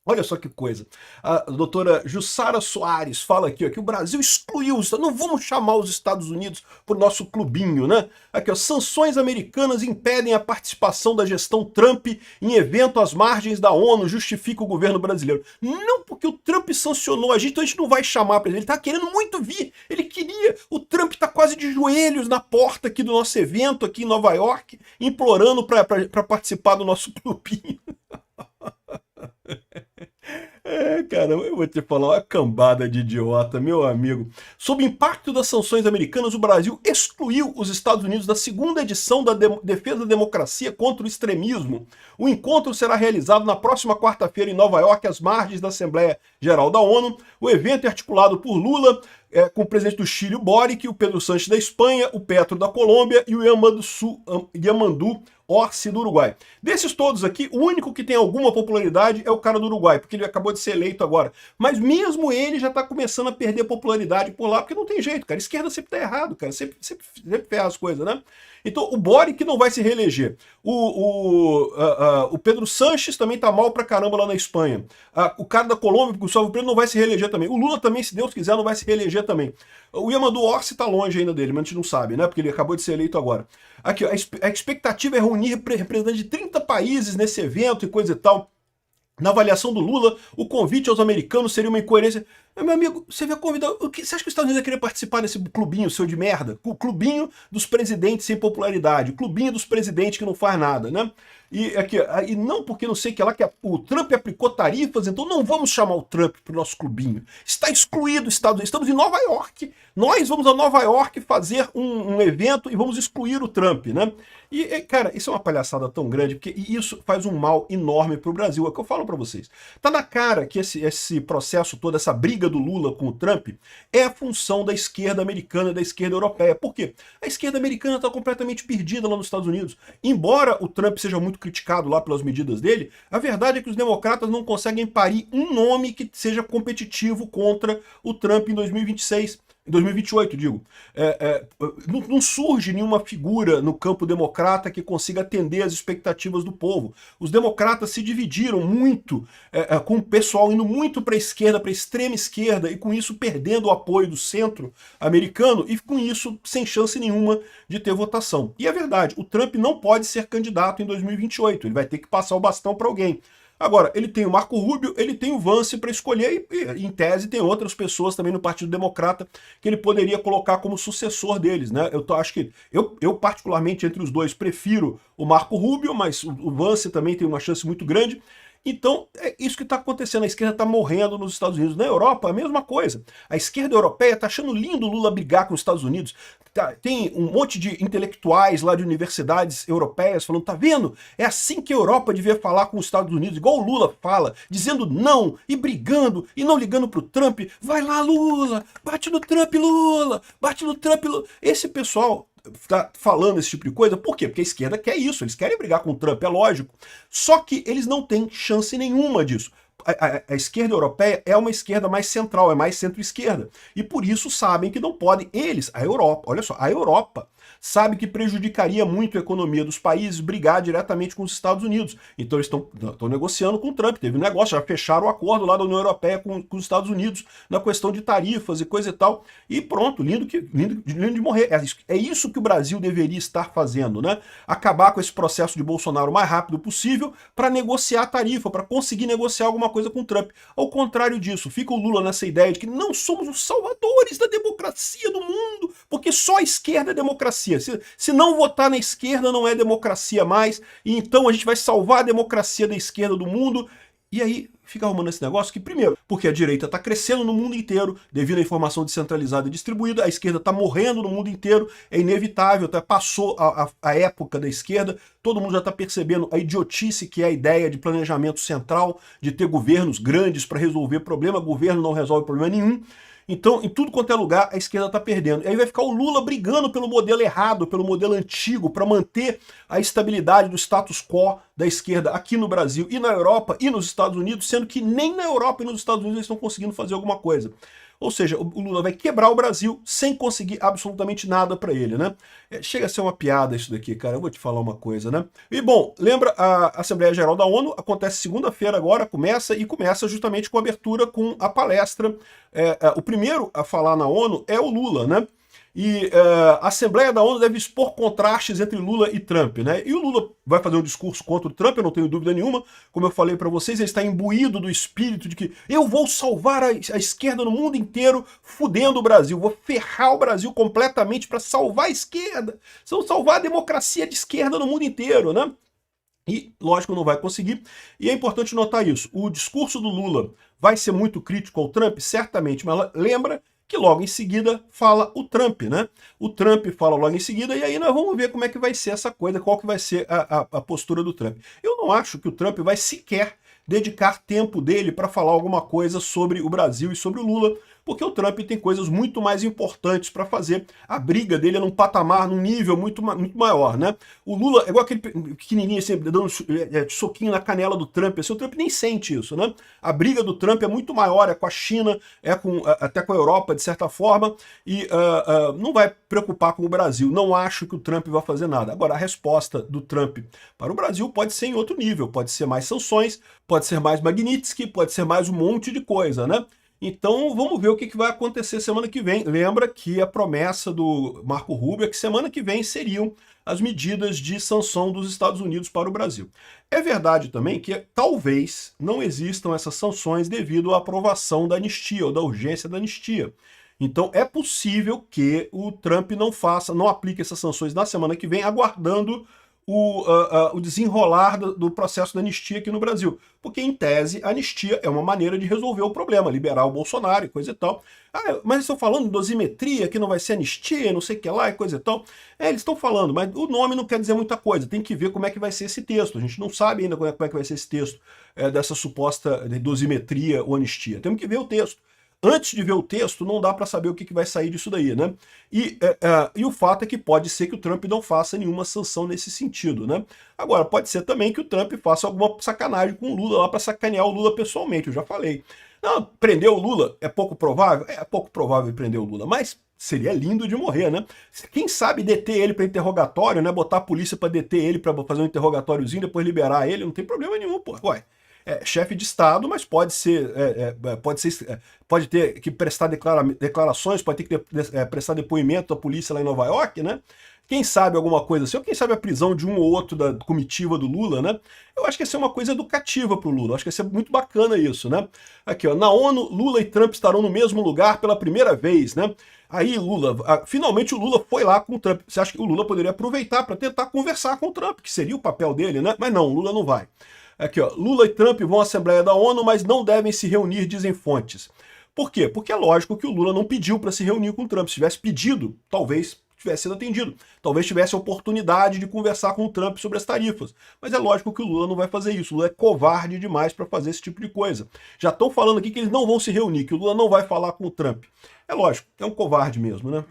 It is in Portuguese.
Olha só que coisa. A doutora Jussara Soares fala aqui ó, que o Brasil excluiu os Estados Unidos. Não vamos chamar os Estados Unidos para o nosso clubinho, né? Aqui, ó, sanções americanas impedem a participação da gestão Trump em evento às margens da ONU, justifica o governo brasileiro. Não porque o Trump sancionou a gente, então a gente não vai chamar para ele. Ele está querendo muito vir. Ele queria. O Trump está quase de joelhos na porta aqui do nosso evento, aqui em Nova York, implorando para participar do nosso clubinho. É, cara, eu vou te falar, uma cambada de idiota, meu amigo. Sob impacto das sanções americanas, o Brasil excluiu os Estados Unidos da segunda edição da Defesa da Democracia contra o Extremismo. O encontro será realizado na próxima quarta-feira em Nova York, às margens da Assembleia Geral da ONU. O evento é articulado por Lula, com o presidente do Chile, o Boric, o Pedro Sánchez da Espanha, o Petro da Colômbia e o Yamandu Orsi do Uruguai. Desses todos aqui, o único que tem alguma popularidade é o cara do Uruguai, porque ele acabou de ser eleito agora. Mas mesmo ele já está começando a perder popularidade por lá, porque não tem jeito, cara. A esquerda sempre tá errado, cara. Sempre ferra as coisas, né? Então, o Boric não vai se reeleger. O Pedro Sánchez também tá mal pra caramba lá na Espanha. O cara da Colômbia, o Gustavo Petro, não vai se reeleger também. O Lula também, se Deus quiser, não vai se reeleger também. O Yamandu Orsi tá longe ainda dele, mas a gente não sabe, né? Porque ele acabou de ser eleito agora. Aqui, ó, a expectativa é reunir representantes de 30 países nesse evento e coisa e tal. Na avaliação do Lula, o convite aos americanos seria uma incoerência. Meu amigo, você vê convidar. Você acha que os Estados Unidos ia querer participar desse clubinho seu de merda? O clubinho dos presidentes sem popularidade, o clubinho dos presidentes que não faz nada, né? E, aqui, e não porque não sei que lá que o Trump aplicou tarifas, então não vamos chamar o Trump para o nosso clubinho. Está excluído os Estados Unidos. Estamos em Nova York. Nós vamos a Nova York fazer um evento e vamos excluir o Trump, né? E, cara, isso é uma palhaçada tão grande, porque isso faz um mal enorme para o Brasil. É o que eu falo para vocês. Tá na cara que esse processo todo, essa briga do Lula com o Trump, é a função da esquerda americana e da esquerda europeia. Por quê? A esquerda americana está completamente perdida lá nos Estados Unidos. Embora o Trump seja muito criticado lá pelas medidas dele, a verdade é que os democratas não conseguem parir um nome que seja competitivo contra o Trump em 2026. Em 2028, digo. Não surge nenhuma figura no campo democrata que consiga atender às expectativas do povo. Os democratas se dividiram muito, com o pessoal indo muito para a esquerda, para a extrema esquerda, e com isso perdendo o apoio do centro americano, e com isso sem chance nenhuma de ter votação. E é verdade, o Trump não pode ser candidato em 2028, ele vai ter que passar o bastão para alguém. Agora, ele tem o Marco Rubio, ele tem o Vance para escolher, e em tese tem outras pessoas também no Partido Democrata que ele poderia colocar como sucessor deles, né? Acho que eu particularmente entre os dois prefiro o Marco Rubio, mas o Vance também tem uma chance muito grande. Então, é isso que está acontecendo. A esquerda está morrendo nos Estados Unidos. Na Europa, a mesma coisa. A esquerda europeia está achando lindo o Lula brigar com os Estados Unidos. Tem um monte de intelectuais lá de universidades europeias falando, tá vendo? É assim que a Europa devia falar com os Estados Unidos, igual o Lula fala, dizendo não, e brigando, e não ligando pro Trump. Vai lá, Lula! Bate no Trump, Lula! Bate no Trump, Lula! Esse pessoal tá falando esse tipo de coisa, por quê? Porque a esquerda quer isso, eles querem brigar com o Trump, é lógico. Só que eles não têm chance nenhuma disso. A esquerda europeia é uma esquerda mais central, é mais centro-esquerda. E por isso sabem que não podem, eles, a Europa, olha só, a Europa sabe que prejudicaria muito a economia dos países brigar diretamente com os Estados Unidos. Então eles estão negociando com o Trump. Teve um negócio, já fecharam o acordo lá da União Europeia com os Estados Unidos na questão de tarifas e coisa e tal. E pronto, lindo de morrer. É isso que o Brasil deveria estar fazendo, né? Acabar com esse processo de Bolsonaro o mais rápido possível para negociar a tarifa, para conseguir negociar alguma coisa com o Trump. Ao contrário disso, fica o Lula nessa ideia de que não somos os salvadores da democracia do mundo, porque só a esquerda é democracia. Se não votar na esquerda não é democracia mais, e então a gente vai salvar a democracia da esquerda do mundo. E aí fica arrumando esse negócio que, primeiro, porque a direita está crescendo no mundo inteiro devido à informação descentralizada e distribuída, a esquerda está morrendo no mundo inteiro, é inevitável, passou a época da esquerda, todo mundo já está percebendo a idiotice que é a ideia de planejamento central, de ter governos grandes para resolver problema, governo não resolve problema nenhum. Então, em tudo quanto é lugar, a esquerda está perdendo. E aí vai ficar o Lula brigando pelo modelo errado, pelo modelo antigo, para manter a estabilidade do status quo da esquerda aqui no Brasil e na Europa e nos Estados Unidos, sendo que nem na Europa e nos Estados Unidos eles estão conseguindo fazer alguma coisa. Ou seja, o Lula vai quebrar o Brasil sem conseguir absolutamente nada para ele, né? Chega a ser uma piada isso daqui, cara, eu vou te falar uma coisa, né? E bom, lembra, a Assembleia Geral da ONU acontece segunda-feira agora, começa justamente com a abertura com a palestra. O primeiro a falar na ONU é o Lula, né? E a Assembleia da ONU deve expor contrastes entre Lula e Trump, né? E o Lula vai fazer um discurso contra o Trump, eu não tenho dúvida nenhuma. Como eu falei para vocês, ele está imbuído do espírito de que eu vou salvar a esquerda no mundo inteiro, fudendo o Brasil, vou ferrar o Brasil completamente para salvar a esquerda, vão salvar a democracia de esquerda no mundo inteiro, né? E, lógico, não vai conseguir. E é importante notar isso. O discurso do Lula vai ser muito crítico ao Trump? Certamente, mas lembra que logo em seguida fala o Trump, né? O Trump fala logo em seguida, e aí nós vamos ver como é que vai ser essa coisa, qual que vai ser a postura do Trump. Eu não acho que o Trump vai sequer dedicar tempo dele para falar alguma coisa sobre o Brasil e sobre o Lula, porque o Trump tem coisas muito mais importantes para fazer. A briga dele é num patamar, num nível muito maior, né? O Lula é igual aquele pequenininho, assim, dando soquinho na canela do Trump, assim, o Trump nem sente isso, né? A briga do Trump é muito maior, é com a China, até com a Europa, de certa forma, e não vai preocupar com o Brasil. Não acho que o Trump vai fazer nada. Agora, a resposta do Trump para o Brasil pode ser em outro nível, pode ser mais sanções, pode ser mais Magnitsky, pode ser mais um monte de coisa, né? Então vamos ver o que vai acontecer semana que vem. Lembra que a promessa do Marco Rubio é que semana que vem seriam as medidas de sanção dos Estados Unidos para o Brasil. É verdade também que talvez não existam essas sanções devido à aprovação da anistia ou da urgência da anistia. Então é possível que o Trump não aplique essas sanções na semana que vem, aguardando o desenrolar do processo da anistia aqui no Brasil. Porque, em tese, a anistia é uma maneira de resolver o problema, liberar o Bolsonaro e coisa e tal. Mas estão falando de dosimetria, que não vai ser anistia, não sei o que lá e coisa e tal. Eles estão falando, mas o nome não quer dizer muita coisa. Tem que ver como é que vai ser esse texto. A gente não sabe ainda como é que vai ser esse texto dessa suposta dosimetria ou anistia. Temos que ver o texto. Antes de ver o texto, não dá para saber o que vai sair disso daí, né? E o fato é que pode ser que o Trump não faça nenhuma sanção nesse sentido, né? Agora, pode ser também que o Trump faça alguma sacanagem com o Lula lá para sacanear o Lula pessoalmente, eu já falei. Não, prender o Lula é pouco provável? É pouco provável prender o Lula, mas seria lindo de morrer, né? Quem sabe deter ele para interrogatório, né? Botar a polícia para deter ele, para fazer um interrogatóriozinho, depois liberar ele, não tem problema nenhum, pô. Ué. Chefe de Estado, mas pode ter que prestar declarações, pode ter que prestar depoimento da polícia lá em Nova York, né? Quem sabe alguma coisa assim, ou quem sabe a prisão de um ou outro da comitiva do Lula, né? Eu acho que ia ser uma coisa educativa pro Lula, eu acho que ia ser muito bacana isso, né? Aqui, ó, na ONU, Lula e Trump estarão no mesmo lugar pela primeira vez, né? Aí finalmente o Lula foi lá com o Trump. Você acha que o Lula poderia aproveitar para tentar conversar com o Trump, que seria o papel dele, né? Mas não, o Lula não vai. Aqui, ó, Lula e Trump vão à Assembleia da ONU, mas não devem se reunir, dizem fontes. Por quê? Porque é lógico que o Lula não pediu para se reunir com o Trump. Se tivesse pedido, talvez tivesse sido atendido. Talvez tivesse a oportunidade de conversar com o Trump sobre as tarifas. Mas é lógico que o Lula não vai fazer isso. O Lula é covarde demais para fazer esse tipo de coisa. Já estão falando aqui que eles não vão se reunir, que o Lula não vai falar com o Trump. É lógico, é um covarde mesmo, né?